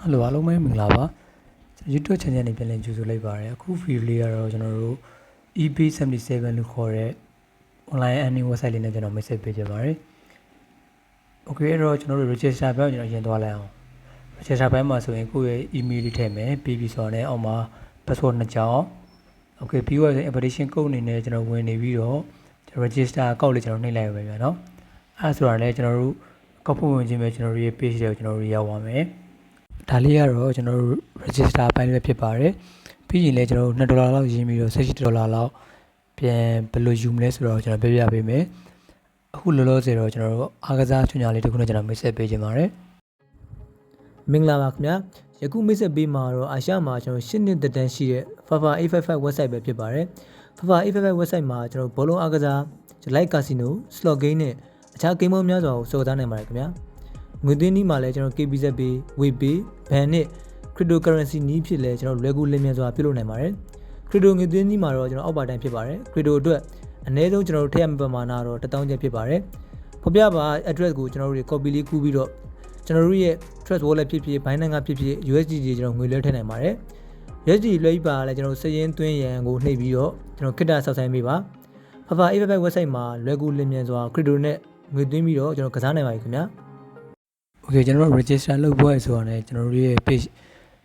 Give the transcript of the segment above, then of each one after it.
Hello အားလုံးပဲမင်္ဂလာပါ YouTube channel နဲ့ပြန်လည်ကြိုဆိုလိုက်ပါရစေအခု video လေးကတော့ကျွန်တော်တို့ EP77 လို့ခေါ်တဲ့ online earning website လေးနဲ့ကျွန်တော်မိတ်ဆက်ပေးကြပါရစေ Okay အဲ့တော့ကျွန်တော်တို့ register ဘက်ကိုကျွန်တော်ရင်သွားလိုက်အောင် register ဘက်မှာဆိုရင်ကိုယ့်ရဲ့ email လေးထည့်မယ်ပြီးပြီဆိုတော့လည်းအောက်မှာ password 2ကြောင်း Okay ပြီးတော့ invitation code အနေနဲ့ကျွန်တော်ဝင်နေပြီးတော့ register account လေးကျွန်တော်နှိပ်လိုက်ရမယ်ဗျာနော်အဲ့ဆိုတော့လည်းကျွန်တော်တို့ကောက်ဖို့ဝင်ခြင်းပဲကျွန်တော်တို့ရဲ့ page တွေကိုကျွန်တော်တို့ရောက်ပါမယ်ဒါလေးကတော့ကျွန်တော်တို့ register အပိုင်းလေးဖြစ်ပါတယ်ပြီးရင်လည်းကျွန်တော်တို့$2လောက်ရင်းပြီးတော့$60လောက်ပြန်ဘယ်လိုယူမလဲဆိုတော့ကျွန်တော်ပြပြပေးမယ်အခုလောလောဆယ်တော့ကျွန်တော်တို့အားကစားချွန်ညာလေးတစ်ခုနဲ့ကျွန်တော်မိတ်ဆက်ပေးခြင်းပါတယ်မင်္ဂလာပါခင်ဗျာယခုမိတ်ဆက်ပေးမှာတော့အာရှမှာကျွန်တော်10နှစ်သက်တမ်းရှိတဲ့ Fafa 855 website ပဲဖြစ်ပါတယ် Fafa 855 website မှာကျွန်တော်ဘောလုံးအားကစား Live Casino Slot Game နဲ့အခြား game များစွာကိုစော်ကားနိုင်ပါတယ်ခင်ဗျာငွေသွင်းနည်းမှာလည်းကျွန်တော် KBZ Pay, WePay, Ban နဲ့ Cryptocurrency နည်းဖြစ်လဲကျွန်တော်လွယ်ကူလျင်မြန်စွာပြုလုပ်နိုင်ပါတယ် Crypto ငွေသွင်းနည်းမှာတော့ကျွန်တော်အောက်ပါတိုင်းဖြစ်ပါတယ် Crypto အတွက်အနည်းဆုံးကျွန်တော်တို့ထည့်ရမယ့်ပမာဏတော့1000ကျပ်ဖြစ်ပါတယ်ဖော်ပြပါ address ကိုကျွန်တော်တို့ copy လေးကူးပြီးတော့ကျွန်တော်တို့ရဲ့ Trust Wallet ဖြစ်ဖြစ် Binance ကဖြစ်ဖြစ် USDT ကျွန်တော်ငွေလွှဲထည့်နိုင်ပါတယ် USDT လွှဲပြီးပါလဲကျွန်တော်စည်ရင်းသွင်းရန်ကိုနှိပ်ပြီးတော့ကျွန်တော် Kita ဆောက်ဆိုင်ပေးပါ Fafa 855 website မှာလွယ်ကူလျင်မြန်စွာ Crypto နဲ့ငွေသွင်းပြီးတော့ကျွန်တော်ကစားနိုင်ပါပြီခင်ဗျာOkay ကျွန်တော်တို့ register လုပ်ဖို့ဆိုတော့လည်းကျွန်တော်တို့ရဲ့ page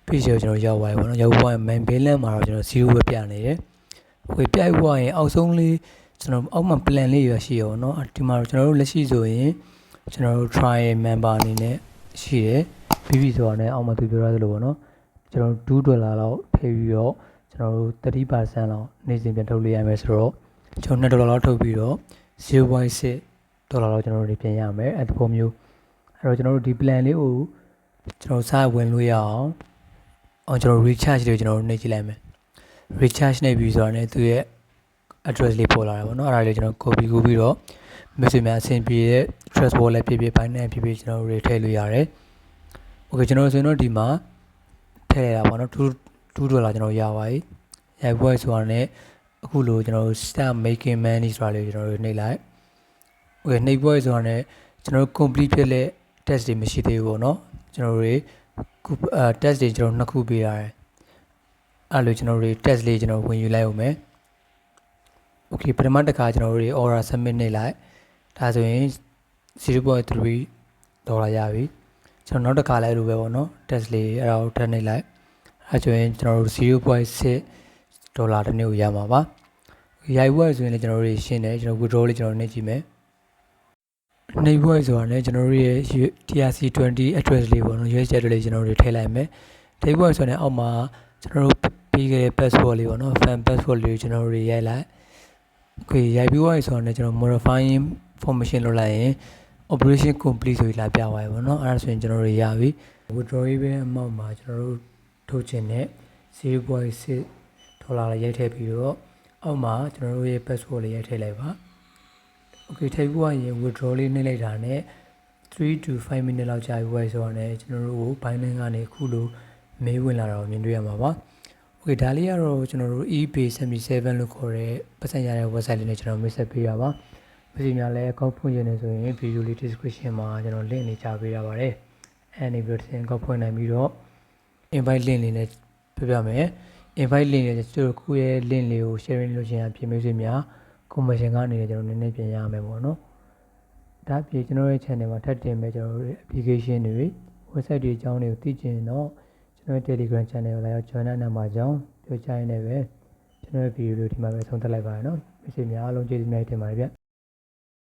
ကိုကျွန်တော်ရောက်သွားပြီပေါ့နော်ရောက်သွားရင် main balance မှာတော့ကျွန်တော်0ပဲပြနေတယ် Okay ပြိုက်သွားရင်အောက်ဆုံးလေးကျွန်တော်အောက်မှာ plan လေးရရှိရအောင်เนาะဒီမှာကျွန်တော်တို့လက်ရှိဆိုရင်ကျွန်တော်တို့ trial member အနေနဲ့ရှိတယ်ပြီးပြီဆိုတော့လည်းအောက်မှာသူပြောရသလိုပေါ့နော်ကျွန်တော်တို့$2လောက်ထည့်ပြီးတော့ကျွန်တော်တို့30%လောက်နေ့စဉ်ပြန်ထုတ်လို့ရမယ်ဆိုတော့ကျွန်တော်$2လောက်ထုတ်ပြီးတော့$0.6လောက်ကျွန်တော်တို့ပြန်ရမယ်အဲ့ဒီပုံမျိုးအဲ့တော့ကျွန်တော်တို့ဒီ plan လေးကိုကျွန်တော်စဝင်လို့ရအောင်ကျွန်တော် recharge တွေကျွန်တော်တို့နှိပ်ကြည့်လိုက်မယ် recharge နှိပ်ပြီးဆိုတော့လည်းသူရဲ့ address လေးပေါ်လာတယ်ပေါ့နော်အဲ့ဒါလေးကျွန်တော် copy ကူးပြီးတော့ message များအဆင်ပြေတဲ့ Trust Wallet ဖြစ်ဖြစ် Binance ဖြစ်ဖြစ်ကျွန်တော်တို့ထည့်လို့ရတယ် Okay ကျွန်တော်ဆိုရင်တော့ဒီမှာထည့်ရတာပေါ့နော်$2ကျွန်တော်ရပါပြီရိုက်ပွဲဆိုတော့လည်းအခုလိုကျွန်တော်တို့ start making money ဆိုတာလေးကျွန်တော်တို့နှိပ်လိုက် Okay နှိပ်ပွဲဆိုတော့လည်းကျွန်တော်တို့ complete ဖြစ်တဲ့ test တွေမရှိသေးဘူးပေါ့နော်ကျွန်တော်တို့test တွေကျွန်တော်2ခုပေးရတယ်အဲ့လိုကျွန်တော်တို့ test လေးကျွန်တော်ဝင်ယူလိုက်အောင်မယ် Okay ပထမတစ်ခါကျွန်တော်တို့ order submit နှိပ်လိုက်ဒါဆိုရင်$0.3ရပြီကျွန်တော်နောက်တစ်ခါလည်းလိုပဲပေါ့နော် test လေးအဲ့ဒါကိုထပ်နှိပ်လိုက်အဲ့ဆိုရင်ကျွန်တော်တို့$0.6တစ်နေ့ကိုရမှာပါရိုက်ပွဲဆိုရင်လည်းကျွန်တော်တို့ရှင်းတယ်ကျွန်တော် withdraw လေးကျွန်တော်နှိပ်ကြည့်မယ်နှိပ်ပွဲဆိုတာလည်းကျွန်တော်တို့ရဲ့ TRC20 address လေးပေါ့နော် USD address လေးကျွန်တော်တို့ထည့်လိုက်မယ်နှိပ်ပွဲဆိုရင်အောက်မှာကျွန်တော်တို့ပြီးခဲ့တဲ့ password လေးပေါ့နော် fan password လေးကျွန်တော်တို့ရိုက်လိုက် Okay ရိုက်ပြီးသွားပြီဆိုတော့လည်းကျွန်တော် modifying information လုပ်လိုက်ရင် operation complete ဆိုပြီးလာပြသွားပြီပေါ့နော်အဲ့ဒါဆိုရင်ကျွန်တော်တို့ရပြီ withdraw ပဲ amount မှာကျွန်တော်တို့ထုတ်ချင်တဲ့$0.6လေးရိုက်ထည့်ပြီးတော့အောက်မှာကျွန်တော်တို့ရဲ့ password လေးရိုက်ထည့်လိုက်ပါ Okay ထည့်ပြီးသွားရင် withdraw လေးနှိပ်လိုက်တာနဲ့3 to 5 minute လောက်ကြာပြီးဆိုတော့လည်းကျွန်တော်တို့ကို Binance ကနေအခုလိုမေးဝင်လာတာကိုမြင်တွေ့ရမှာပါ Okay ဒါလေးကတော့ကျွန်တော်တို့ EP77 လို့ခေါ်တဲ့ပတ်စံရတဲ့ website လေးနဲ့ကျွန်တော်မိတ်ဆက်ပေးတာပါပြည်များလည်း account ဖွင့်ရနေဆိုရင် video လေး description မှာကျွန်တော် link လေးချပေးရပါတယ်အဲ့ဒီ video တင် account ဖွင့်နိုင်ပြီးတော့ invite link လေးနဲ့ပြပြမယ် invite link လေးကျွန်တော်ကိုယ့်ရဲ့ link လေးကို sharing လုပ်ချင်တာပြင်မိတ်ဆွေများ commission ကနေကျွန်တော်နည်းနည်းပြင်ရမယ်ပေါ့နော်ဒါပြင်ကျွန်တော်ရဲ့ channel မှာထပ်တင်မဲ့ကျွန်တော်တို့ application တွေ website တွေအကြောင်းတွေကိုသိချင်တော့ကျွန်တော် Telegram channel ကိုလာရောက် join နိုင်မှာကြောင်းပြောချင်နေပဲကျွန်တော်ရဲ့ video လေးဒီမှာပဲဆုံးသက်လိုက်ပါရနော်မိတ်ဆွေများအားလုံးကျေးဇူးများတင်ပါတယ်ဗျ